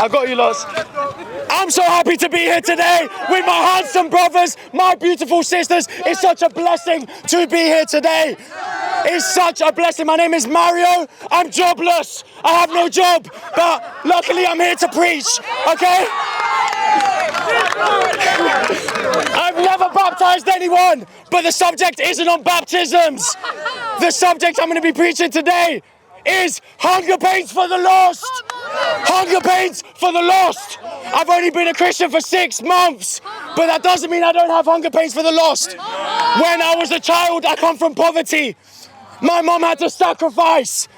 I got you lots. I'm so happy to be here today with my handsome brothers, my beautiful sisters. It's such a blessing to be here today. It's such a blessing. My name is Mario. I'm jobless. I have no job, but luckily I'm here to preach, okay? I've never baptized anyone, but the subject isn't on baptisms. The subject I'm going to be preaching today is hunger pains for the lost. Hunger pains for the lost. I've only been a Christian for 6 months, but that doesn't mean I don't have hunger pains for the lost. When I was a child, I come from poverty. My mom had to sacrifice.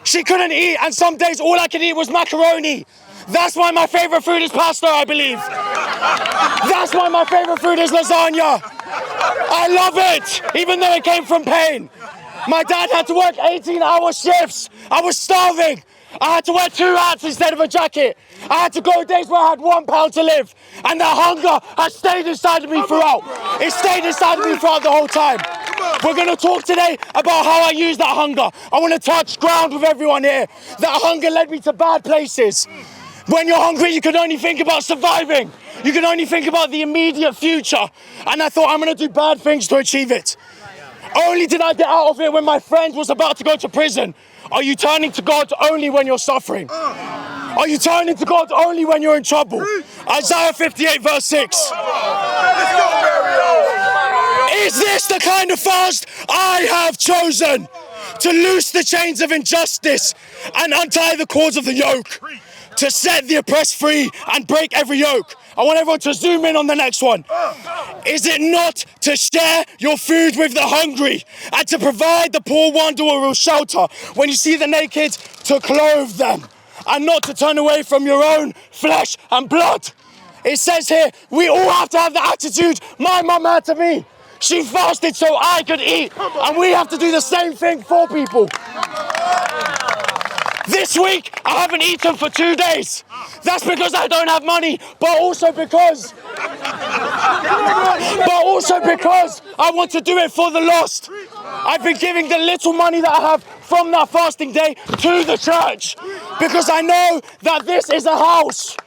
She couldn't eat, and some days all I could eat was macaroni. That's why my favorite food is pasta, I believe. That's why my favorite food is lasagna. I love it, even though it came from pain. My dad had to work 18-hour shifts. I was starving. I had to wear 2 hats instead of a jacket. I had to go days where I had £1 to live. And that hunger has stayed inside of me throughout. It stayed inside of me throughout the whole time. We're going to talk today about how I use that hunger. I want to touch ground with everyone here. That hunger led me to bad places. When you're hungry, you can only think about surviving. You can only think about the immediate future. And I thought, I'm going to do bad things to achieve it. Only did I get out of it when my friend was about to go to prison. Are you turning to God only when you're suffering? Are you turning to God only when you're in trouble? Isaiah 58 verse 6. Is this the kind of fast I have chosen? To loose the chains of injustice and untie the cords of the yoke. To set the oppressed free and break every yoke. I want everyone to zoom in on the next one. Is it not to share your food with the hungry and to provide the poor wanderer with shelter? When you see the naked, to clothe them and not to turn away from your own flesh and blood. It says here, we all have to have the attitude my mum had to me. She fasted so I could eat, and we have to do the same thing for people. This week, I haven't eaten for 2 days. That's because I don't have money, but also because I want to do it for the lost. I've been giving the little money that I have from that fasting day to the church because I know that this is a house.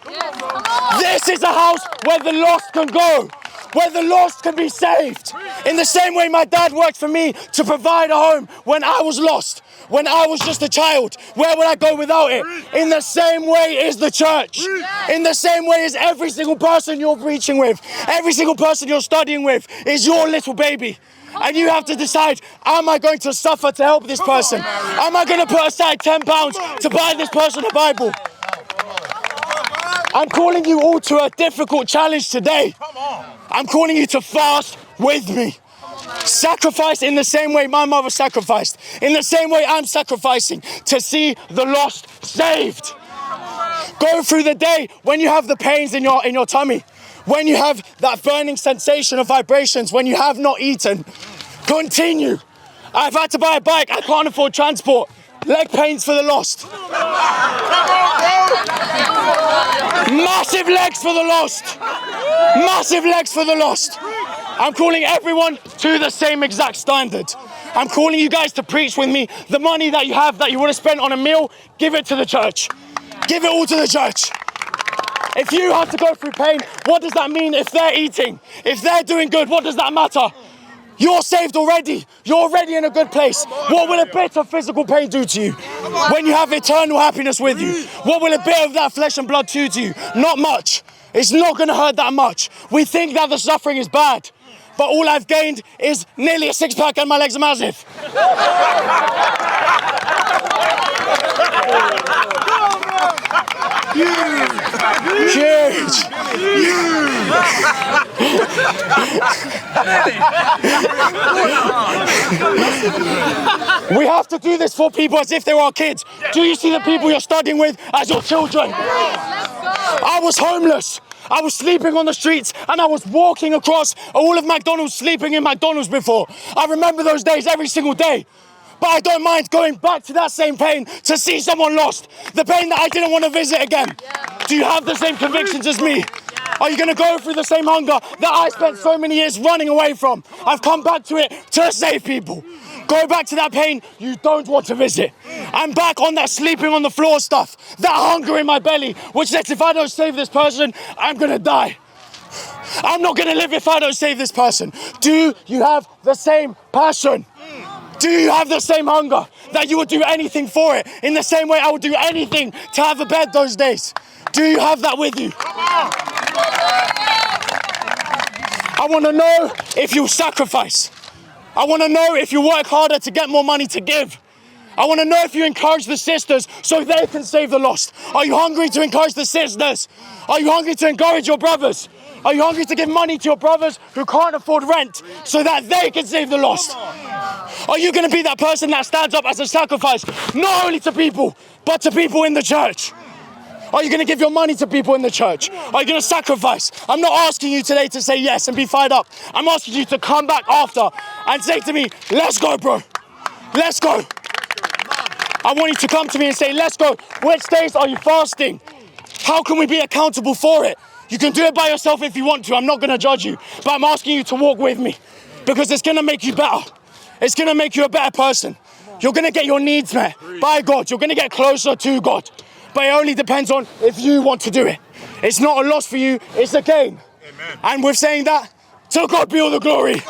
This is a house where the lost can go, where the lost can be saved. In the same way my dad worked for me to provide a home when I was lost. When I was just a child, where would I go without it? In the same way is the church. In the same way is every single person you're preaching with, every single person you're studying with is your little baby. And you have to decide, am I going to suffer to help this person? Am I going to put aside £10 to buy this person a Bible? I'm calling you all to a difficult challenge today. I'm calling you to fast with me. Sacrifice in the same way my mother sacrificed. In the same way I'm sacrificing to see the lost saved. Go through the day when you have the pains in your tummy, when you have that burning sensation of vibrations, when you have not eaten. Continue. I've had to buy a bike. I can't afford transport. Leg pains for the lost. Massive legs for the lost. Massive legs for the lost. I'm calling everyone to the same exact standard. I'm calling you guys to preach with me. The money that you have that you want to spend on a meal, give it to the church. Give it all to the church. If you have to go through pain, what does that mean if they're eating? If they're doing good, what does that matter? You're saved already. You're already in a good place. What will a bit of physical pain do to you when you have eternal happiness with you? What will a bit of that flesh and blood do to you? Not much. It's not going to hurt that much. We think that the suffering is bad. But all I've gained is nearly a 6-pack and my legs are massive. Huge. We have to do this for people as if they were our kids. Do you see the people you're studying with as your children? I was homeless. I was sleeping on the streets and I was walking across all of McDonald's, sleeping in McDonald's before. I remember those days every single day. But I don't mind going back to that same pain to see someone lost. The pain that I didn't want to visit again. Do you have the same convictions as me? Are you going to go through the same hunger that I spent so many years running away from? I've come back to it to save people. Go back to that pain you don't want to visit. I'm back on that sleeping on the floor stuff, that hunger in my belly, which says if I don't save this person, I'm gonna die. I'm not gonna live if I don't save this person. Do you have the same passion? Do you have the same hunger that you would do anything for it? In the same way I would do anything to have a bed those days. Do you have that with you? I want to know if you sacrifice. I want to know if you work harder to get more money to give. I want to know if you encourage the sisters so they can save the lost. Are you hungry to encourage the sisters? Are you hungry to encourage your brothers? Are you hungry to give money to your brothers who can't afford rent so that they can save the lost? Are you going to be that person that stands up as a sacrifice, not only to people, but to people in the church? Are you going to give your money to people in the church? Are you going to sacrifice? I'm not asking you today to say yes and be fired up. I'm asking you to come back after and say to me, let's go, bro. Let's go. I want you to come to me and say, let's go. Which days are you fasting? How can we be accountable for it? You can do it by yourself if you want to. I'm not going to judge you. But I'm asking you to walk with me because it's going to make you better. It's going to make you a better person. You're going to get your needs met by God. You're going to get closer to God. But it only depends on if you want to do it. It's not a loss for you. It's a gain. Amen. And with saying that, to God be all the glory.